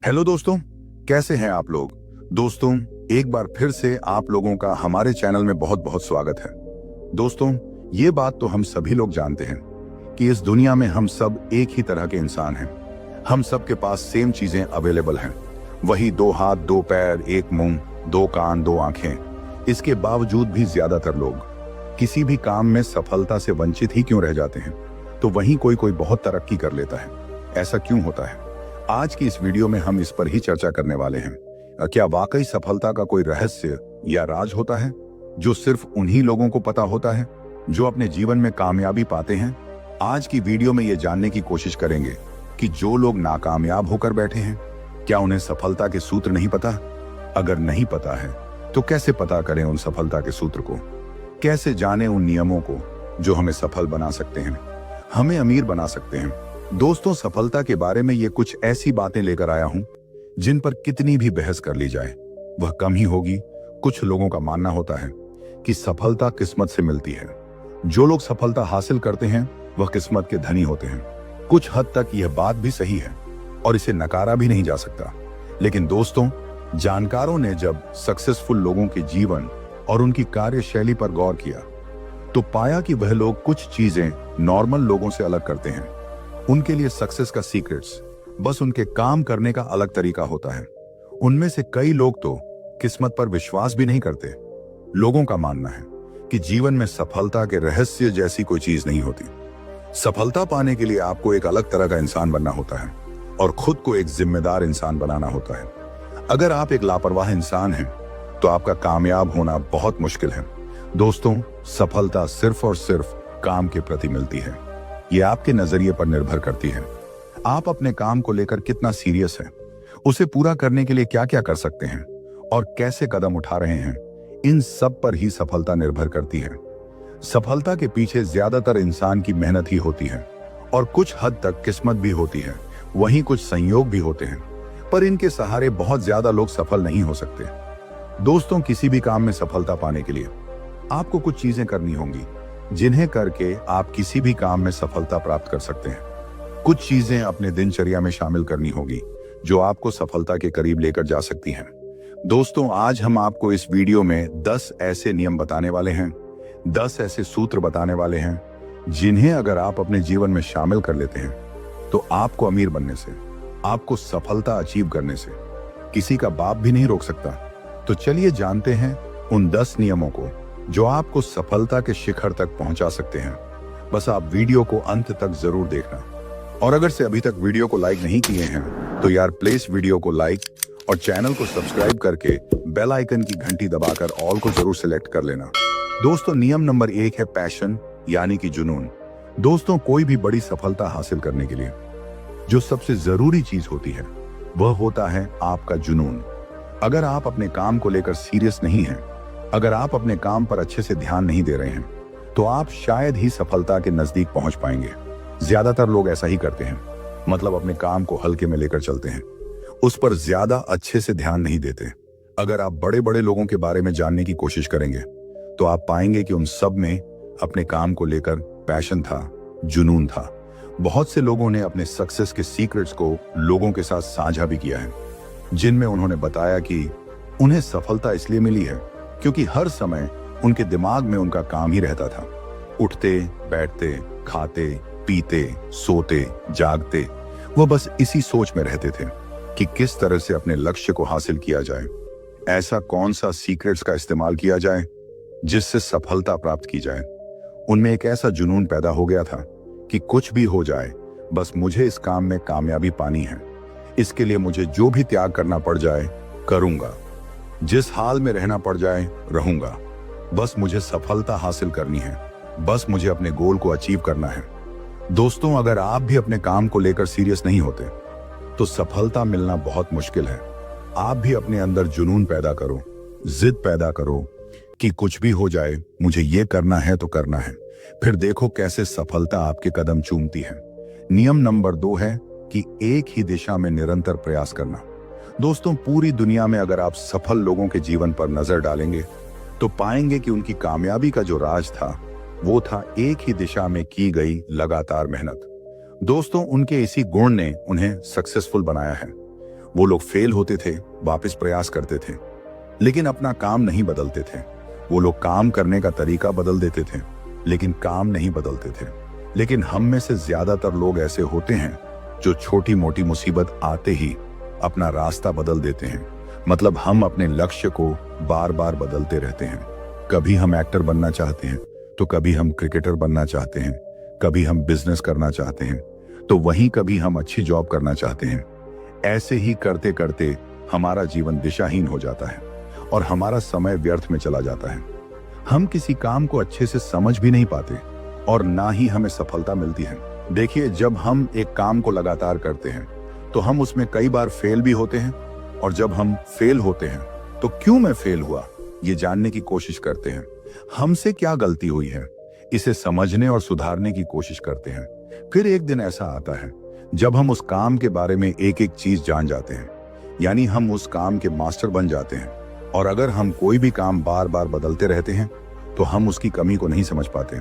Hello दोस्तों, कैसे हैं आप लोग। दोस्तों, एक बार फिर से आप लोगों का हमारे चैनल में बहुत बहुत स्वागत है। दोस्तों, ये बात तो हम सभी लोग जानते हैं कि इस दुनिया में हम सब एक ही तरह के इंसान हैं। हम सब के पास सेम चीजें अवेलेबल हैं। वही 2 हाथ, 2 पैर, 1 मुंह, 2 कान, 2 आंखें। इसके बावजूद भी ज्यादातर लोग किसी भी काम में सफलता से वंचित ही क्यों रह जाते हैं, तो वहीं कोई कोई बहुत तरक्की कर लेता है। ऐसा क्यों होता है? आज की इस वीडियो में हम इस पर ही चर्चा करने वाले हैं। क्या वाकई सफलता का कोई रहस्य या राज होता है जो सिर्फ उन्हीं लोगों को पता होता है जो अपने जीवन में कामयाबी पाते हैं? आज की वीडियो में ये जानने की कोशिश करेंगे कि जो लोग नाकामयाब होकर बैठे हैं, क्या उन्हें सफलता के सूत्र नहीं पता? अगर नहीं पता है तो कैसे पता करें उन सफलता के सूत्र को? कैसे जाने उन नियमों को जो हमें सफल बना सकते हैं, हमें अमीर बना सकते हैं? दोस्तों, सफलता के बारे में ये कुछ ऐसी बातें लेकर आया हूं जिन पर कितनी भी बहस कर ली जाए वह कम ही होगी। कुछ लोगों का मानना होता है कि सफलता किस्मत से मिलती है। जो लोग सफलता हासिल करते हैं वह किस्मत के धनी होते हैं। कुछ हद तक यह बात भी सही है और इसे नकारा भी नहीं जा सकता। लेकिन दोस्तों, जानकारों ने जब सक्सेसफुल लोगों के जीवन और उनकी कार्यशैली पर गौर किया तो पाया कि वह लोग कुछ चीजें नॉर्मल लोगों से अलग करते हैं। उनके लिए सक्सेस का सीक्रेट्स बस उनके काम करने का अलग तरीका होता है। उनमें से कई लोग तो किस्मत पर विश्वास भी नहीं करते। लोगों का मानना है कि जीवन में सफलता के रहस्य जैसी कोई चीज नहीं होती। सफलता पाने के लिए आपको एक अलग तरह का इंसान बनना होता है और खुद को एक जिम्मेदार इंसान बनाना होता है। अगर आप एक लापरवाह इंसान हैं तो आपका कामयाब होना बहुत मुश्किल है। दोस्तों, सफलता सिर्फ और सिर्फ काम के प्रति मिलती है। ये आपके नजरिए पर निर्भर करती है। आप अपने काम को लेकर कितना सीरियस हैं, उसे पूरा करने के लिए क्या क्या कर सकते हैं और कैसे कदम उठा रहे हैं, इन सब पर ही सफलता निर्भर करती है। सफलता के पीछे ज्यादातर इंसान की मेहनत ही होती है और कुछ हद तक किस्मत भी होती है। वहीं कुछ संयोग भी होते हैं, पर इनके सहारे बहुत ज्यादा लोग सफल नहीं हो सकते। दोस्तों, किसी भी काम में सफलता पाने के लिए आपको कुछ चीजें करनी होंगी जिन्हें करके आप किसी भी काम में सफलता प्राप्त कर सकते हैं। कुछ चीजें अपने दिनचर्या में शामिल करनी होगी जो आपको सफलता के करीब लेकर जा सकती हैं। दोस्तों, आज हम आपको इस वीडियो में 10 ऐसे नियम बताने वाले हैं, 10 ऐसे सूत्र बताने वाले हैं जिन्हें अगर आप अपने जीवन में शामिल कर लेते हैं तो आपको अमीर बनने से, आपको सफलता अचीव करने से किसी का बाप भी नहीं रोक सकता। तो चलिए जानते हैं उन 10 नियमों को जो आपको सफलता के शिखर तक पहुंचा सकते हैं। बस आप वीडियो को अंत तक जरूर देखना। और अगर से अभी तक वीडियो को लाइक नहीं किए हैं तो यार प्लीज वीडियो को लाइक और चैनल को सब्सक्राइब करके बेल आइकन की घंटी दबाकर ऑल को जरूर सिलेक्ट कर लेना। दोस्तों, नियम नंबर 1 है पैशन, यानी कि जुनून। दोस्तों, कोई भी बड़ी सफलता हासिल करने के लिए जो सबसे जरूरी चीज होती है वह होता है आपका जुनून। अगर आप अपने काम को लेकर सीरियस नहीं हैं, अगर आप अपने काम पर अच्छे से ध्यान नहीं दे रहे हैं, तो आप शायद ही सफलता के नजदीक पहुंच पाएंगे। ज्यादातर लोग ऐसा ही करते हैं, मतलब अपने काम को हल्के में लेकर चलते हैं, उस पर ज्यादा अच्छे से ध्यान नहीं देते। अगर आप बड़े बड़े लोगों के बारे में जानने की कोशिश करेंगे तो आप पाएंगे कि उन सब में अपने काम को लेकर पैशन था, जुनून था। बहुत से लोगों ने अपने सक्सेस के सीक्रेट्स को लोगों के साथ साझा भी किया है, जिनमें उन्होंने बताया कि उन्हें सफलता इसलिए मिली है क्योंकि हर समय उनके दिमाग में उनका काम ही रहता था। उठते, बैठते, खाते, पीते, सोते, जागते, वह बस इसी सोच में रहते थे कि किस तरह से अपने लक्ष्य को हासिल किया जाए। ऐसा कौन सा सीक्रेट्स का इस्तेमाल किया जाए जिससे सफलता प्राप्त की जाए। उनमें एक ऐसा जुनून पैदा हो गया था कि कुछ भी हो जाए, बस मुझे इस काम में कामयाबी पानी है। इसके लिए मुझे जो भी त्याग करना पड़ जाए करूंगा, जिस हाल में रहना पड़ जाए रहूंगा। बस मुझे सफलता हासिल करनी है, बस मुझे अपने गोल को अचीव करना है। दोस्तों, अगर आप भी अपने काम को लेकर सीरियस नहीं होते तो सफलता मिलना बहुत मुश्किल है। आप भी अपने अंदर जुनून पैदा करो, जिद पैदा करो कि कुछ भी हो जाए मुझे ये करना है तो करना है। फिर देखो कैसे सफलता आपके कदम चूमती है। नियम नंबर 2 है कि एक ही दिशा में निरंतर प्रयास करना। दोस्तों, पूरी दुनिया में अगर आप सफल लोगों के जीवन पर नजर डालेंगे तो पाएंगे कि उनकी कामयाबी का जो राज था वो था एक ही दिशा में की गई लगातार मेहनत। दोस्तों, उनके इसी गुण ने उन्हें सक्सेसफुल बनाया है। वो लोग फेल होते थे, वापस प्रयास करते थे, लेकिन अपना काम नहीं बदलते थे। वो लोग काम करने का तरीका बदल देते थे, लेकिन काम नहीं बदलते थे। लेकिन हम में से ज्यादातर लोग ऐसे होते हैं जो छोटी मोटी मुसीबत आते ही अपना रास्ता बदल देते हैं। मतलब हम अपने लक्ष्य को बार बार बदलते रहते हैं। कभी हम एक्टर बनना चाहते हैं, तो कभी हम क्रिकेटर बनना चाहते हैं, कभी हम बिजनेस करना चाहते हैं, तो वहीं कभी हम अच्छी जॉब करना चाहते हैं। ऐसे ही करते करते हमारा जीवन दिशाहीन हो जाता है और हमारा समय व्यर्थ में चला जाता है। हम किसी काम को अच्छे से समझ भी नहीं पाते और ना ही हमें सफलता मिलती है। देखिए, जब हम एक काम को लगातार करते हैं तो हम उसमें कई बार फेल भी होते हैं, और जब हम फेल होते हैं तो क्यों मैं फेल हुआ ये जानने की कोशिश करते हैं। हमसे क्या गलती हुई है इसे समझने और सुधारने की कोशिश करते हैं। फिर एक दिन ऐसा आता है जब हम उस काम के बारे में एक एक चीज जान जाते हैं, यानी हम उस काम के मास्टर बन जाते हैं। और अगर हम कोई भी काम बार बार बदलते रहते हैं तो हम उसकी कमी को नहीं समझ पाते।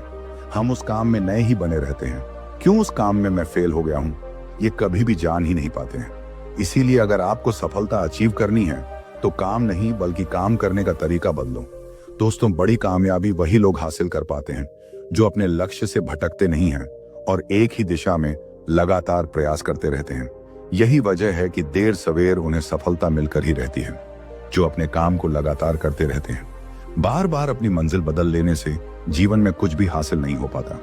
हम उस काम में नए ही बने रहते हैं। क्यों उस काम में मैं फेल हो गया हूं ये कभी भी जान ही नहीं पाते हैं। इसीलिए अगर आपको सफलता अचीव करनी है तो काम नहीं बल्कि काम करने का तरीका बदलो। दोस्तों, बड़ी कामयाबी वही लोग हासिल कर पाते हैं जो अपने लक्ष्य से भटकते नहीं हैं और एक ही दिशा में लगातार प्रयास करते रहते हैं। यही वजह है कि देर सवेर उन्हें सफलता मिलकर ही रहती है। जो अपने काम को लगातार करते रहते हैं। बार बार अपनी मंजिल बदल लेने से जीवन में कुछ भी हासिल नहीं हो पाता,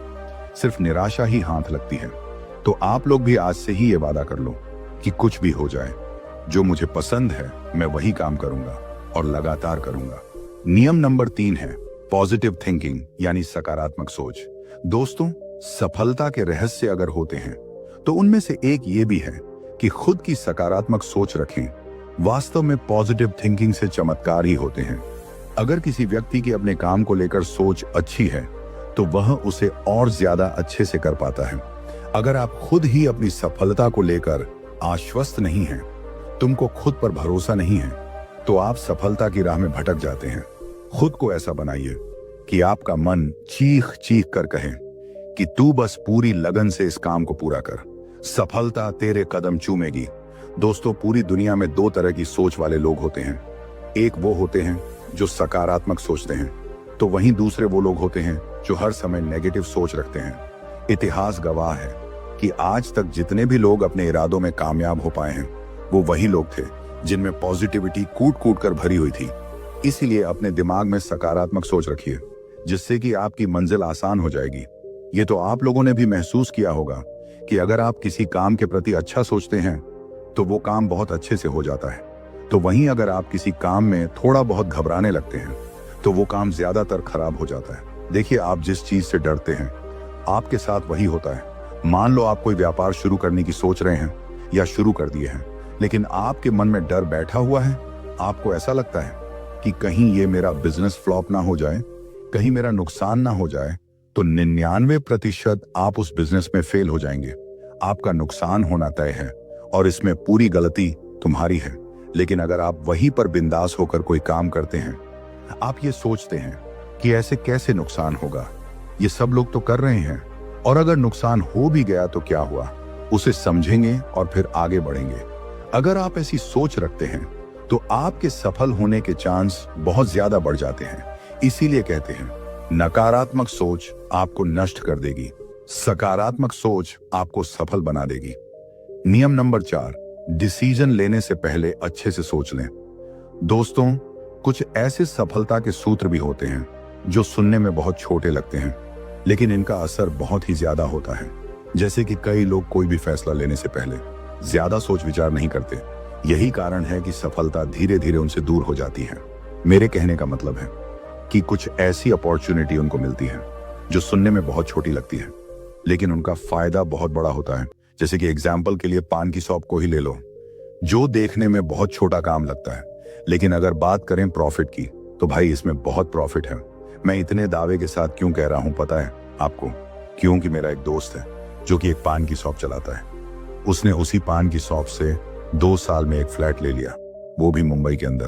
सिर्फ निराशा ही हाथ लगती है। तो आप लोग भी आज से ही ये वादा कर लो कि कुछ भी हो जाए, जो मुझे पसंद है मैं वही काम करूंगा और लगातार करूंगा। नियम नंबर 3 है पॉजिटिव थिंकिंग, यानी सकारात्मक सोच। दोस्तों, सफलता के रहस्य अगर होते हैं तो उनमें से एक ये भी है कि खुद की सकारात्मक सोच रखें। वास्तव में पॉजिटिव थिंकिंग से चमत्कार ही होते हैं। अगर किसी व्यक्ति की अपने काम को लेकर सोच अच्छी है तो वह उसे और ज्यादा अच्छे से कर पाता है। अगर आप खुद ही अपनी सफलता को लेकर आश्वस्त नहीं हैं, तुमको खुद पर भरोसा नहीं है, तो आप सफलता की राह में भटक जाते हैं। खुद को ऐसा बनाइए कि आपका मन चीख चीख कर कहे कि तू बस पूरी लगन से इस काम को पूरा कर, सफलता तेरे कदम चूमेगी। दोस्तों, पूरी दुनिया में 2 तरह की सोच वाले लोग होते हैं। एक वो होते हैं जो सकारात्मक सोचते हैं, तो वहीं दूसरे वो लोग होते हैं जो हर समय नेगेटिव सोच रखते हैं। इतिहास गवाह है कि आज तक जितने भी लोग अपने इरादों में कामयाब हो पाए हैं वो वही लोग थे जिनमें पॉजिटिविटी कूट कूट कर भरी हुई थी। इसीलिए अपने दिमाग में सकारात्मक सोच रखिए, जिससे कि आपकी मंजिल आसान हो जाएगी। ये तो आप लोगों ने भी महसूस किया होगा कि अगर आप किसी काम के प्रति अच्छा सोचते हैं तो वो काम बहुत अच्छे से हो जाता है। तो वहीं अगर आप किसी काम में थोड़ा बहुत घबराने लगते हैं तो वो काम ज्यादातर खराब हो जाता है। देखिए, आप जिस चीज से डरते हैं आपके साथ वही होता है। मान लो आप कोई व्यापार शुरू करने की सोच रहे हैं या शुरू कर दिए हैं, लेकिन आपके मन में डर बैठा हुआ है। आपको ऐसा लगता है कि कहीं ये मेरा बिजनेस फ्लॉप ना हो जाए, कहीं मेरा नुकसान ना हो जाए, तो 99% आप उस बिजनेस में फेल हो जाएंगे। आपका नुकसान होना तय है और इसमें पूरी गलती तुम्हारी है। लेकिन अगर आप वहीं पर बिंदास होकर कोई काम करते हैं, आप ये सोचते हैं कि ऐसे कैसे नुकसान होगा, ये सब लोग तो कर रहे हैं, और अगर नुकसान हो भी गया तो क्या हुआ, उसे समझेंगे और फिर आगे बढ़ेंगे। अगर आप ऐसी सोच रखते हैं तो आपके सफल होने के चांस बहुत ज्यादा बढ़ जाते हैं। इसीलिए कहते हैं नकारात्मक सोच आपको नष्ट कर देगी, सकारात्मक सोच आपको सफल बना देगी। नियम नंबर 4, डिसीजन लेने से पहले अच्छे से सोच लें। दोस्तों, कुछ ऐसे सफलता के सूत्र भी होते हैं जो सुनने में बहुत छोटे लगते हैं, लेकिन इनका असर बहुत ही ज्यादा होता है। जैसे कि कई लोग कोई भी फैसला लेने से पहले ज्यादा सोच विचार नहीं करते। यही कारण है कि सफलता धीरे धीरे उनसे दूर हो जाती है। मेरे कहने का मतलब है कि कुछ ऐसी अपॉर्चुनिटी उनको मिलती है जो सुनने में बहुत छोटी लगती है, लेकिन उनका फायदा बहुत बड़ा होता है। जैसे कि एग्जाम्पल के लिए पान की शॉप को ही ले लो, जो देखने में बहुत छोटा काम लगता है, लेकिन अगर बात करें प्रॉफिट की तो भाई इसमें बहुत प्रॉफिट है। मैं इतने दावे के साथ क्यों कह रहा हूं पता है आपको? क्योंकि मेरा एक दोस्त है जो कि एक पान की शॉप चलाता है। उसने उसी पान की शॉप से 2 साल में एक फ्लैट ले लिया, वो भी मुंबई के अंदर।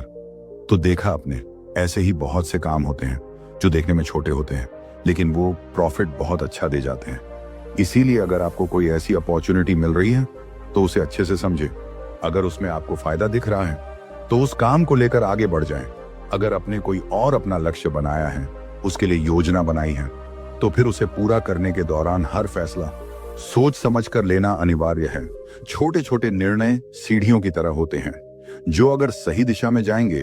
तो देखा आपने, ऐसे ही बहुत से काम होते हैं जो देखने में छोटे होते हैं, लेकिन वो प्रॉफिट बहुत अच्छा दे जाते हैं। इसीलिए अगर आपको कोई ऐसी अपॉर्चुनिटी मिल रही है तो उसे अच्छे से समझे, अगर उसमें आपको फायदा दिख रहा है तो उस काम को लेकर आगे बढ़ जाएं। अगर अपने कोई और अपना लक्ष्य बनाया है, उसके लिए योजना बनाई है, तो फिर उसे पूरा करने के दौरान हर फैसला सोच समझ कर लेना अनिवार्य है। छोटे छोटे निर्णय सीढ़ियों की तरह होते हैं, जो अगर सही दिशा में जाएंगे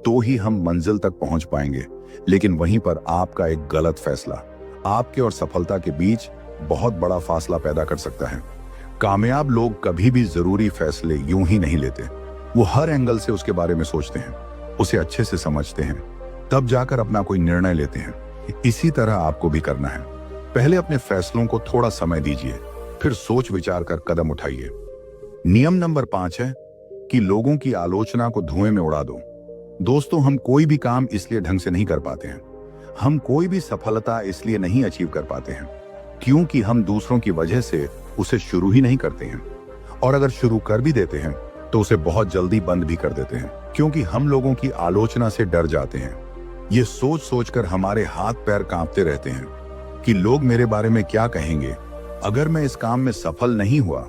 तो ही हम मंजिल तक पहुंच पाएंगे, लेकिन वहीं पर आपका एक गलत फैसला आपके और सफलता के बीच बहुत बड़ा फासला पैदा कर सकता है। कामयाब लोग कभी भी जरूरी फैसले यूं ही नहीं लेते। वो हर एंगल से उसके बारे में सोचते हैं, उसे अच्छे से समझते हैं, तब जाकर अपना कोई निर्णय लेते हैं। इसी तरह आपको भी करना है। पहले अपने फैसलों को थोड़ा समय दीजिए, फिर सोच विचार कर कदम उठाइए। नियम नंबर 5 है कि लोगों की आलोचना को धुएं में उड़ा दो। दोस्तों, हम कोई भी काम इसलिए ढंग से नहीं कर पाते हैं, हम कोई भी सफलता इसलिए नहीं अचीव कर पाते हैं क्योंकि हम दूसरों की वजह से उसे शुरू ही नहीं करते हैं, और अगर शुरू कर भी देते हैं तो उसे बहुत जल्दी बंद भी कर देते हैं, क्योंकि हम लोगों की आलोचना से डर जाते हैं। ये सोच सोचकर हमारे हाथ पैर कांपते रहते हैं कि लोग मेरे बारे में क्या कहेंगे, अगर मैं इस काम में सफल नहीं हुआ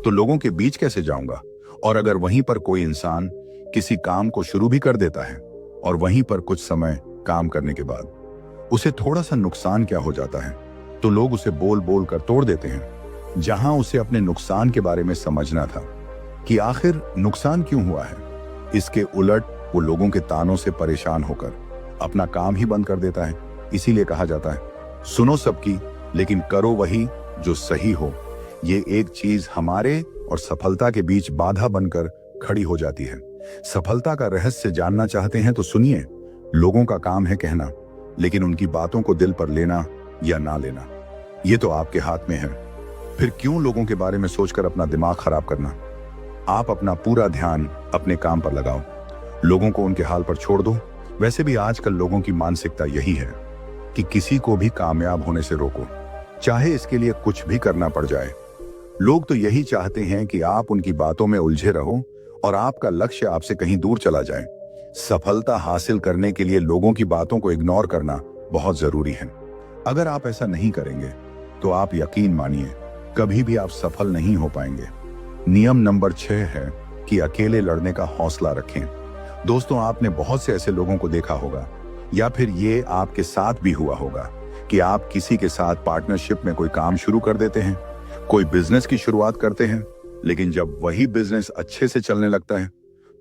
तो लोगों के बीच कैसे जाऊंगा। और अगर वहीं पर कोई इंसान किसी काम को शुरू भी कर देता है और वहीं पर कुछ समय काम करने के बाद उसे थोड़ा सा नुकसान क्या हो जाता है, तो लोग उसे बोल बोल कर तोड़ देते हैं, जहां उसे अपने नुकसान के बारे में समझना था कि आखिर नुकसान क्यों हुआ है। इसके उलट वो लोगों के तानों से परेशान होकर अपना काम ही बंद कर देता है। इसीलिए कहा जाता है, सुनो सबकी लेकिन करो वही जो सही हो। ये एक चीज हमारे और सफलता के बीच बाधा बनकर खड़ी हो जाती है। सफलता का रहस्य जानना चाहते हैं तो सुनिए, लोगों का काम है कहना, लेकिन उनकी बातों को दिल पर लेना या ना लेना ये तो आपके हाथ में है। फिर क्यों लोगों के बारे में सोचकर अपना दिमाग खराब करना। आप अपना पूरा ध्यान अपने काम पर लगाओ, लोगों को उनके हाल पर छोड़ दो। वैसे भी आजकल लोगों की मानसिकता यही है कि किसी को भी कामयाब होने से रोको, चाहे इसके लिए कुछ भी करना पड़ जाए। लोग तो यही चाहते हैं कि आप उनकी बातों में उलझे रहो और आपका लक्ष्य आपसे कहीं दूर चला जाए। सफलता हासिल करने के लिए लोगों की बातों को इग्नोर करना बहुत जरूरी है। अगर आप ऐसा नहीं करेंगे तो आप यकीन मानिए कभी भी आप सफल नहीं हो पाएंगे। नियम नंबर 6 है कि अकेले लड़ने का हौसला रखें। दोस्तों, आपने बहुत से ऐसे लोगों को देखा होगा या फिर ये आपके साथ भी हुआ होगा कि आप किसी के साथ पार्टनरशिप में कोई काम शुरू कर देते हैं, कोई बिजनेस की शुरुआत करते हैं, लेकिन जब वही बिजनेस अच्छे से चलने लगता है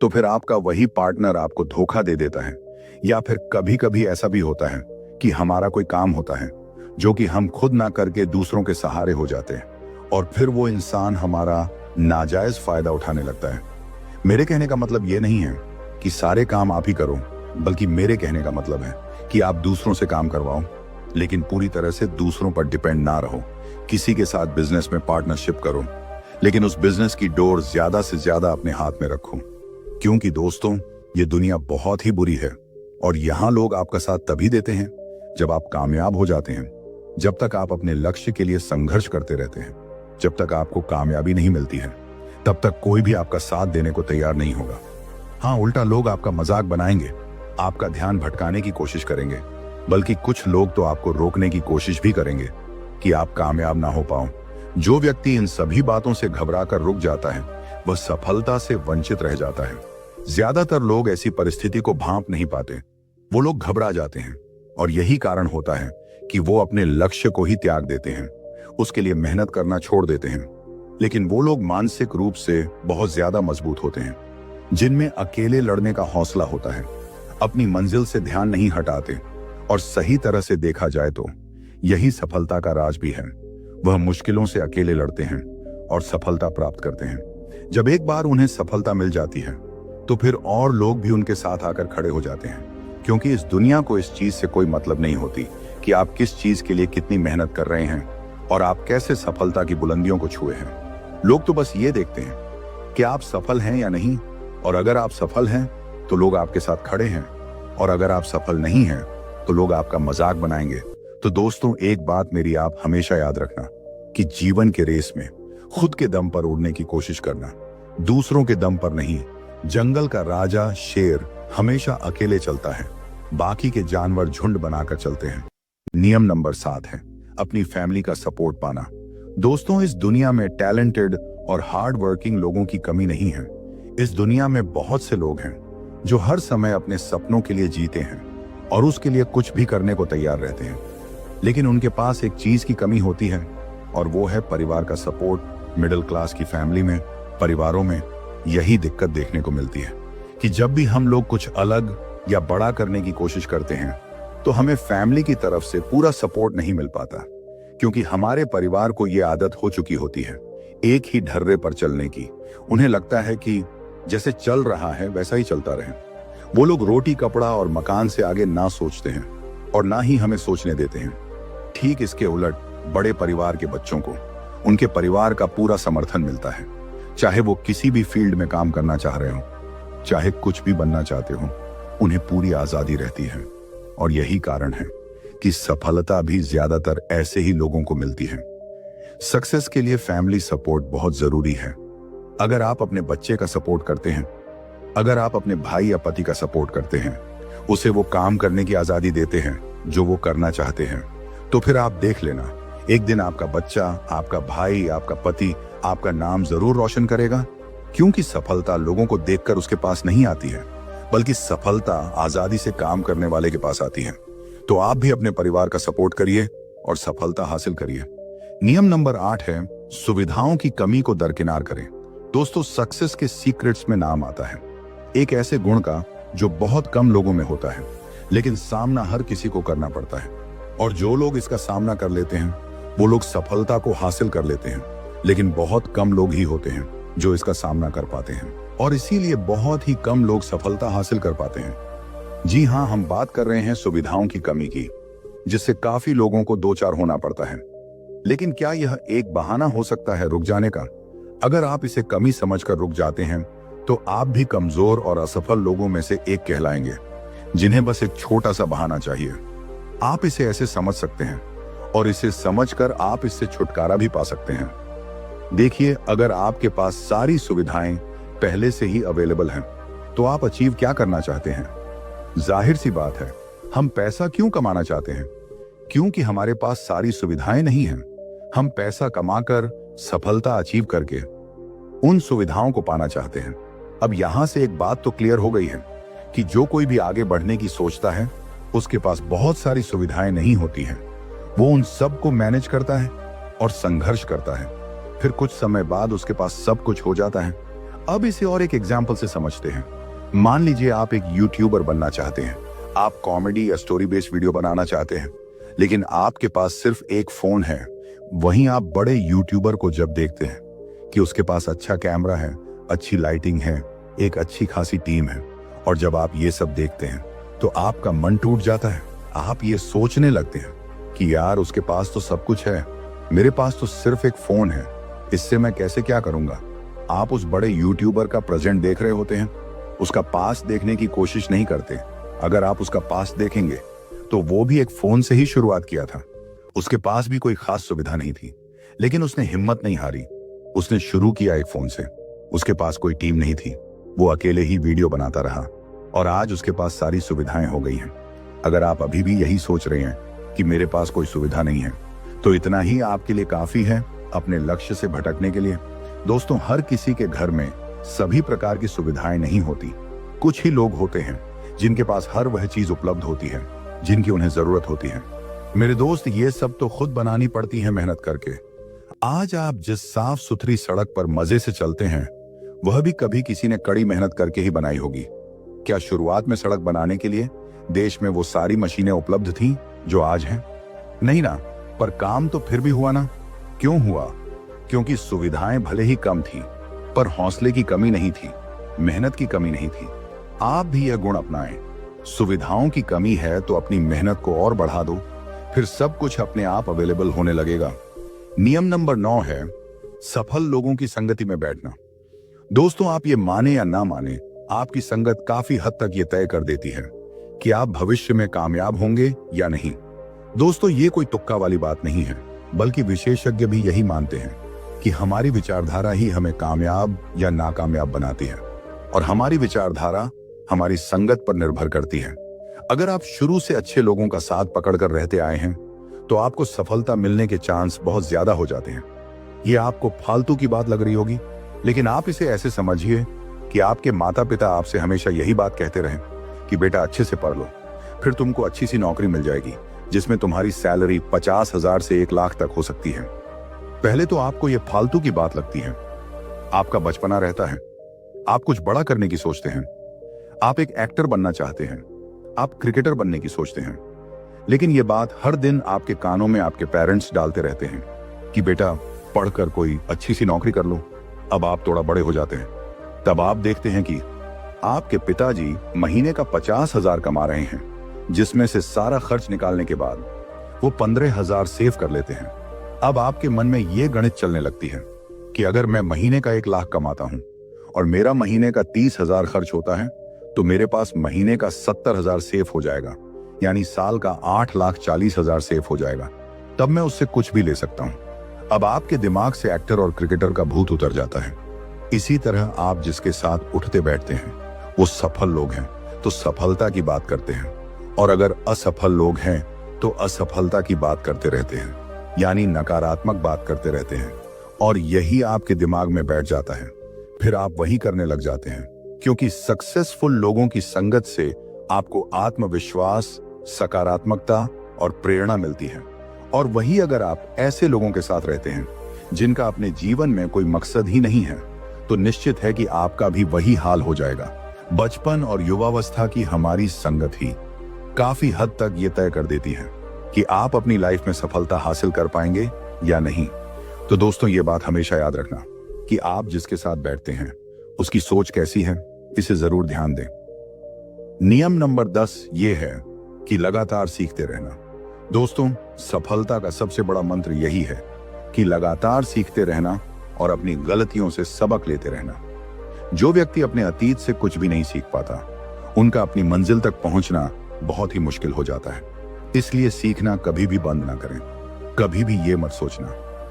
तो फिर आपका वही पार्टनर आपको धोखा दे देता है। या फिर कभी कभी ऐसा भी होता है कि हमारा कोई काम होता है जो कि हम खुद ना करके दूसरों के सहारे हो जाते हैं और फिर वो इंसान हमारा नाजायज फायदा उठाने लगता है। मेरे कहने का मतलब ये नहीं है कि सारे काम आप ही करो, बल्कि मेरे कहने का मतलब है कि आप दूसरों से काम करवाओ, लेकिन पूरी तरह से दूसरों पर डिपेंड ना रहो। किसी के साथ बिजनेस में पार्टनरशिप करो, लेकिन उस बिजनेस की डोर ज्यादा से ज्यादा अपने हाथ में रखो, क्योंकि दोस्तों ये दुनिया बहुत ही बुरी है और यहाँ लोग आपका साथ तभी देते हैं जब आप कामयाब हो जाते हैं। जब तक आप अपने लक्ष्य के लिए संघर्ष करते रहते हैं, जब तक आपको कामयाबी नहीं मिलती है, तब तक कोई भी आपका साथ देने को तैयार नहीं होगा। हाँ, उल्टा लोग आपका मजाक बनाएंगे, आपका ध्यान भटकाने की कोशिश करेंगे, बल्कि कुछ लोग तो आपको रोकने की कोशिश भी करेंगे कि आप कामयाब ना हो पाओ। जो व्यक्ति इन सभी बातों से घबराकर रुक जाता है वह सफलता से वंचित रह जाता है। ज्यादातर लोग ऐसी परिस्थिति को भांप नहीं पाते, वो लोग घबरा जाते हैं और यही कारण होता है कि वो अपने लक्ष्य को ही त्याग देते हैं, उसके लिए मेहनत करना छोड़ देते हैं। लेकिन वो लोग मानसिक रूप से बहुत ज्यादा मजबूत होते हैं, जिनमें अकेले लड़ने का हौसला होता है, अपनी मंजिल से ध्यान नहीं हटाते और सही तरह से देखा जाए तो यही सफलता का राज भी है। वह मुश्किलों से अकेले लड़ते हैं और सफलता प्राप्त करते हैं। जब एक बार उन्हें सफलता मिल जाती है तो फिर और लोग भी उनके साथ आकर खड़े हो जाते हैं, क्योंकि इस दुनिया को इस चीज से कोई मतलब नहीं होती कि आप किस चीज के लिए कितनी मेहनत कर रहे हैं और आप कैसे सफलता की बुलंदियों को छुए हैं। लोग तो बस ये देखते हैं कि आप सफल हैं या नहीं, और अगर आप सफल हैं तो लोग आपके साथ खड़े हैं, और अगर आप सफल नहीं हैं तो लोग आपका मजाक बनाएंगे। तो दोस्तों, एक बात मेरी आप हमेशा याद रखना कि जीवन के रेस में खुद के दम पर उड़ने की कोशिश करना, दूसरों के दम पर नहीं। जंगल का राजा शेर हमेशा अकेले चलता है, बाकी के जानवर झुंड बनाकर चलते हैं। नियम नंबर 7 है अपनी फैमिली का सपोर्ट पाना। दोस्तों, इस दुनिया में टैलेंटेड और हार्ड वर्किंग लोगों की कमी नहीं है, इस दुनिया में बहुत से लोग हैं जो हर समय अपने सपनों के लिए जीते हैं और उसके लिए कुछ भी करने को तैयार रहते हैं, लेकिन उनके पास एक चीज की कमी होती है और वो है परिवार का सपोर्ट। मिडिल क्लास की फैमिली में, परिवारों में यही दिक्कत देखने को मिलती है कि जब भी हम लोग कुछ अलग या बड़ा करने की कोशिश करते हैं तो हमें फैमिली की तरफ से पूरा सपोर्ट नहीं मिल पाता, क्योंकि हमारे परिवार को ये आदत हो चुकी होती है एक ही ढर्रे पर चलने की। उन्हें लगता है कि जैसे चल रहा है वैसा ही चलता रहे। वो लोग रोटी कपड़ा और मकान से आगे ना सोचते हैं और ना ही हमें सोचने देते हैं। ठीक इसके उलट बड़े परिवार के बच्चों को उनके परिवार का पूरा समर्थन मिलता है, चाहे वो किसी भी फील्ड में काम करना चाह रहे हो, चाहे कुछ भी बनना चाहते हो, उन्हें पूरी आजादी रहती है। और यही कारण है कि सफलता भी ज्यादातर ऐसे ही लोगों को मिलती है। सक्सेस के लिए फैमिली सपोर्ट बहुत जरूरी है। अगर आप अपने बच्चे का सपोर्ट करते हैं, अगर आप अपने भाई या पति का सपोर्ट करते हैं, उसे वो काम करने की आजादी देते हैं जो वो करना चाहते हैं, तो फिर आप देख लेना, एक दिन आपका बच्चा, आपका भाई, आपका पति आपका नाम जरूर रोशन करेगा। क्योंकि सफलता लोगों को देखकर उसके पास नहीं आती है, बल्कि सफलता आजादी से काम करने वाले के पास आती है। तो आप भी अपने परिवार का सपोर्ट करिए और सफलता हासिल करिए। नियम नंबर 8 है, सुविधाओं की कमी को दरकिनार करें। दोस्तों, सक्सेस के सीक्रेट्स में नाम आता है एक ऐसे गुण का जो बहुत कम लोगों में होता है, लेकिन सामना हर किसी को करना पड़ता है। और जो लोग इसका सामना कर लेते हैं वो लोग सफलता को हासिल कर लेते हैं, लेकिन बहुत कम लोग ही होते हैं जो इसका सामना कर पाते हैं, और इसीलिए बहुत ही कम लोग सफलता हासिल कर पाते हैं। जी हाँ, हम बात कर रहे हैं सुविधाओं की कमी की, जिससे काफी लोगों को दो चार होना पड़ता है। लेकिन क्या यह एक बहाना हो सकता है रुक जाने का? अगर आप इसे कमी समझकर रुक जाते हैं तो आप भी कमजोर और असफल लोगों में से एक कहलाएंगे, जिन्हें बस एक छोटा सा बहाना चाहिए। आप इसे ऐसे समझ सकते हैं और इसे समझकर आप इससे छुटकारा भी पा सकते हैं। देखिए, अगर आपके पास सारी सुविधाएं पहले से ही अवेलेबल हैं, तो आप अचीव क्या करना चाहते हैं? जाहिर सी बात है, हम पैसा क्यों कमाना चाहते हैं? क्योंकि हमारे पास सारी सुविधाएं नहीं हैं। हम पैसा कमाकर, सफलता अचीव करके उन सुविधाओं को पाना चाहते हैं। अब यहां से एक बात तो क्लियर हो गई है कि जो कोई भी आगे बढ़ने की सोचता है उसके पास बहुत सारी सुविधाएं नहीं होती हैं। वो उन सब को मैनेज करता है और संघर्ष करता है, फिर कुछ समय बाद उसके पास सब कुछ हो जाता है। अब इसे और एक एग्जाम्पल से समझते हैं। मान लीजिए आप एक यूट्यूबर बनना चाहते हैं, आप कॉमेडी या स्टोरी बेस्ड वीडियो बनाना चाहते हैं, लेकिन आपके पास सिर्फ एक फोन है। वहीं आप बड़े यूट्यूबर को जब देखते हैं कि उसके पास अच्छा कैमरा है, अच्छी लाइटिंग है, एक अच्छी खासी टीम है, और जब आप ये सब देखते हैं तो आपका मन टूट जाता है। आप ये सोचने लगते हैं कि यार, उसके पास तो सब कुछ है, मेरे पास तो सिर्फ एक फोन है, इससे मैं कैसे क्या करूंगा। आप उस बड़े यूट्यूबर का प्रेजेंट देख रहे होते हैं, उसका पास्ट देखने की कोशिश नहीं करते। अगर आप उसका पास्ट देखेंगे तो वो भी एक फोन से ही शुरुआत किया था। उसके पास भी कोई खास सुविधा नहीं थी, लेकिन उसने हिम्मत नहीं हारी। उसने शुरू किया एक फोन से। उसके पास कोई टीम नहीं थी, वो अकेले ही वीडियो बनाता रहा, और आज उसके पास सारी सुविधाएं हो गई हैं। अगर आप अभी भी यही सोच रहे हैं कि मेरे पास कोई सुविधा नहीं है, तो इतना ही आपके लिए काफी है अपने लक्ष्य से भटकने के लिए। दोस्तों, हर किसी के घर में सभी प्रकार की सुविधाएं नहीं होती। कुछ ही लोग होते हैं जिनके पास हर वह चीज उपलब्ध होती है जिनकी उन्हें जरूरत होती है। मेरे दोस्त, ये सब तो खुद बनानी पड़ती है मेहनत करके। आज आप जिस साफ सुथरी सड़क पर मजे से चलते हैं, वह भी कभी किसी ने कड़ी मेहनत करके ही बनाई होगी। क्या शुरुआत में सड़क बनाने के लिए देश में वो सारी मशीनें उपलब्ध थीं जो आज हैं? नहीं ना, पर काम तो फिर भी हुआ ना। क्यों हुआ? क्योंकि सुविधाएं भले ही कम थी, पर हौसले की कमी नहीं थी, मेहनत की कमी नहीं थी। आप भी यह गुण अपनाएं। सुविधाओं की कमी है तो अपनी मेहनत को और बढ़ा दो, फिर सब कुछ अपने आप अवेलेबल होने लगेगा। नियम नंबर 9 है, सफल लोगों की संगति में बैठना। दोस्तों, आप ये माने या ना माने, आपकी संगत काफी हद तक ये तय कर देती है कि आप भविष्य में कामयाब होंगे या नहीं। दोस्तों, ये कोई तुक्का वाली बात नहीं है, बल्कि विशेषज्ञ भी यही मानते हैं कि हमारी विचारधारा ही हमें कामयाब या नाकामयाब बनाती है, और हमारी विचारधारा हमारी संगत पर निर्भर करती है। अगर आप शुरू से अच्छे लोगों का साथ पकड़कर रहते आए हैं, तो आपको सफलता मिलने के चांस बहुत ज्यादा हो जाते हैं। ये आपको फालतू की बात लग रही होगी, लेकिन आप इसे ऐसे समझिए कि आपके माता पिता आपसे हमेशा यही बात कहते रहें कि बेटा अच्छे से पढ़ लो, फिर तुमको अच्छी सी नौकरी मिल जाएगी जिसमें तुम्हारी सैलरी 50,000 से 1 लाख तक हो सकती है। पहले तो आपको यह फालतू की बात लगती है। आपका बचपना रहता है, आप कुछ बड़ा करने की सोचते हैं, आप एक एक्टर बनना चाहते हैं, आप क्रिकेटर बनने की सोचते हैं, लेकिन यह बात हर दिन आपके कानों में आपके पेरेंट्स डालते रहते हैं कि बेटा पढ़कर कोई अच्छी सी नौकरी कर लो। अब आप थोड़ा बड़े हो जाते हैं, तब आप देखते हैं कि आपके पिताजी महीने का 50,000 कमा रहे हैं, जिसमें से सारा खर्च निकालने के बाद वो 15,000 सेव कर लेते हैं। अब आपके मन में ये गणित चलने लगती है कि अगर मैं महीने का 1 लाख कमाता हूं और मेरा महीने का 30,000 खर्च होता है तो मेरे पास महीने का 70,000 सेव हो जाएगा, यानी साल का 8,40,000 सेव हो जाएगा। तब मैं उससे कुछ भी ले सकता हूं। अब आपके दिमाग से एक्टर और क्रिकेटर का भूत उतर जाता है। इसी तरह आप जिसके साथ उठते बैठते हैं वो सफल लोग हैं तो सफलता की बात करते हैं, और अगर असफल लोग हैं तो असफलता की बात करते रहते हैं, यानी नकारात्मक बात करते रहते हैं, और यही आपके दिमाग में बैठ जाता है। फिर आप वही करने लग जाते हैं, क्योंकि सक्सेसफुल लोगों की संगत से आपको आत्मविश्वास, सकारात्मकता और प्रेरणा मिलती है। और वही अगर आप ऐसे लोगों के साथ रहते हैं जिनका अपने जीवन में कोई मकसद ही नहीं है, तो निश्चित है कि आपका भी वही हाल हो जाएगा। बचपन और युवावस्था की हमारी संगत ही काफी हद तक ये तय कर देती है कि आप अपनी लाइफ में सफलता हासिल कर पाएंगे या नहीं। तो दोस्तों, ये बात हमेशा याद रखना कि आप जिसके साथ बैठते हैं उसकी सोच कैसी है, इसे जरूर ध्यान दें। नियम नंबर 10 ये है कि लगातार सीखते रहना। दोस्तों, सफलता का सबसे बड़ा मंत्र यही है कि लगातार सीखते रहना और अपनी गलतियों से सबक लेते रहना। जो व्यक्ति अपने अतीत से कुछ भी नहीं सीख पाता, उनका अपनी मंजिल तक पहुंचना बहुत ही मुश्किल हो जाता है। इसलिए सीखना कभी भी बंद ना करें। कभी भी ये मत सोचना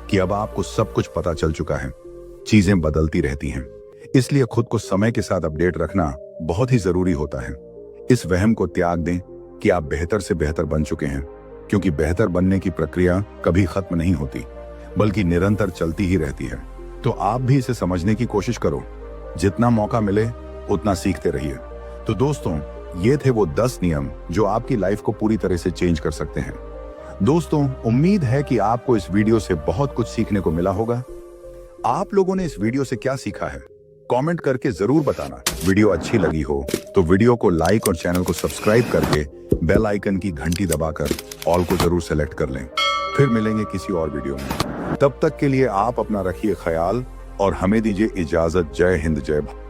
कि अब आपको सब कुछ पता चल चुका है। चीजें बदलती रहती हैं, इसलिए खुद को समय के साथ अपडेट रखना बहुत ही जरूरी होता है। इस वहम को त्याग दें कि आप बेहतर से बेहतर बन चुके हैं, क्योंकि बेहतर बनने की प्रक्रिया कभी खत्म नहीं होती, बल्कि निरंतर चलती ही रहती है। तो आप भी इसे समझने की कोशिश करो। जितना मौका मिले उतना सीखते रहिए। तो दोस्तों, ये थे वो 10 नियम जो आपकी लाइफ को पूरी तरह से चेंज कर सकते हैं। दोस्तों, उम्मीद है कि आपको इस वीडियो से बहुत कुछ सीखने को मिला होगा। आप लोगों ने इस वीडियो से क्या सीखा है, कमेंट करके जरूर बताना। वीडियो अच्छी लगी हो तो वीडियो को लाइक और चैनल को सब्सक्राइब करके बेल आइकन की घंटी दबाकर ऑल को जरूर सेलेक्ट कर लें। फिर मिलेंगे किसी और वीडियो में। तब तक के लिए आप अपना रखिए ख्याल और हमें दीजिए इजाजत। जय हिंद, जय भारत।